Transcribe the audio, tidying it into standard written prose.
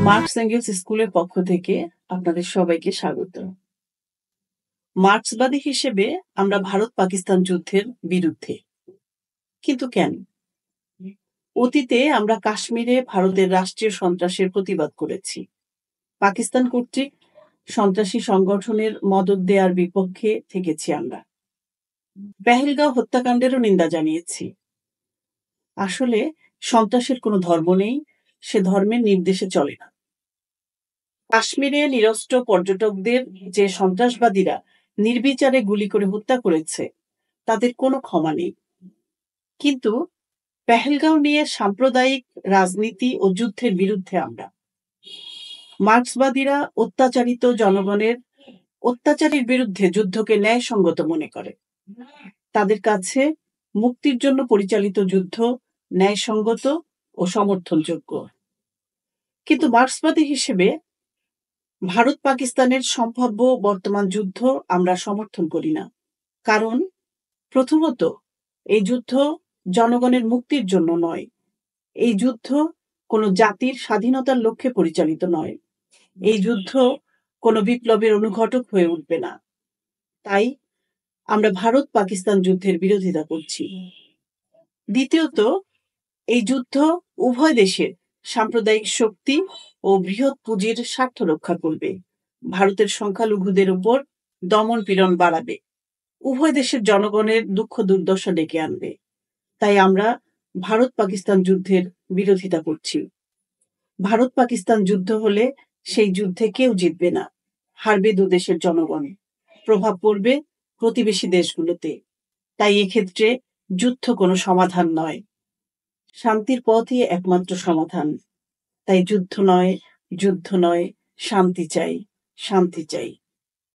Marks angles স্কুলের পক্ষ থেকে আপনাদের সবাইকে স্বাগত। মার্ক্সবাদী হিসেবে আমরা ভারত পাকিস্তান যুদ্ধের বিরুদ্ধে। কিন্তু কেন? অতীতে আমরা কাশ্মীরে ভারতের রাষ্ট্রীয় সন্ত্রাসের প্রতিবাদ করেছি। পাকিস্তান কর্তৃক সন্ত্রাসী সংগঠনের মদদ দেওয়ার বিপক্ষে থেকেছি আমরা। পেহেলগাঁও হত্যাকাণ্ডেরও নিন্দা জানিয়েছি। আসলে সন্ত্রাসের কোনো ধর্ম নেই, সে ধর্মের নির্দেশে চলে না। কাশ্মীরে নিরস্ত্র পর্যটকদের যে সন্ত্রাসবাদীরা নির্বিচারে গুলি করে হত্যা করেছে তাদের কোনো ক্ষমা নেই। কিন্তু পেহেলগাঁও নিয়ে সাম্প্রদায়িক রাজনীতি ও যুদ্ধের বিরুদ্ধে আমরা। মার্ক্সবাদীরা অত্যাচারিত জনগণের অত্যাচারের বিরুদ্ধে যুদ্ধকে ন্যায়সঙ্গত মনে করে। তাদের কাছে মুক্তির জন্য পরিচালিত যুদ্ধ ন্যায়সঙ্গত ও সমর্থনযোগ্য। কিন্তু মার্ক্সবাদী হিসেবে ভারত পাকিস্তানের সম্ভাব্য বর্তমান যুদ্ধ আমরা সমর্থন করি না। কারণ প্রথমত, এই যুদ্ধ জনগণের মুক্তির জন্য নয়। এই যুদ্ধ কোনো জাতির স্বাধীনতার লক্ষ্যে পরিচালিত নয়। এই যুদ্ধ কোনো বিপ্লবের অনুঘটক হয়ে উঠবে না। তাই আমরা ভারত পাকিস্তান যুদ্ধের বিরোধিতা করছি। দ্বিতীয়ত, এই যুদ্ধ উভয় দেশের সাম্প্রদায়িক শক্তি ও বৃহৎ পুঁজির স্বার্থ রক্ষা করবে। ভারতের সংখ্যালঘুদের উপর দমন পীড়ন বাড়াবে। উভয় দেশের জনগণের দুঃখ দুর্দশা ডেকে আনবে। তাই আমরা ভারত পাকিস্তান যুদ্ধের বিরোধিতা করছি। ভারত পাকিস্তান যুদ্ধ হলে সেই যুদ্ধে কেউ জিতবে না, হারবে দুদেশের জনগণ। প্রভাব পড়বে প্রতিবেশী দেশগুলোতে। তাই এক্ষেত্রে যুদ্ধ কোনো সমাধান নয়, শান্তির পথই একমাত্র সমাধান। তাই যুদ্ধ নয়, শান্তি চাই, শান্তি চাই।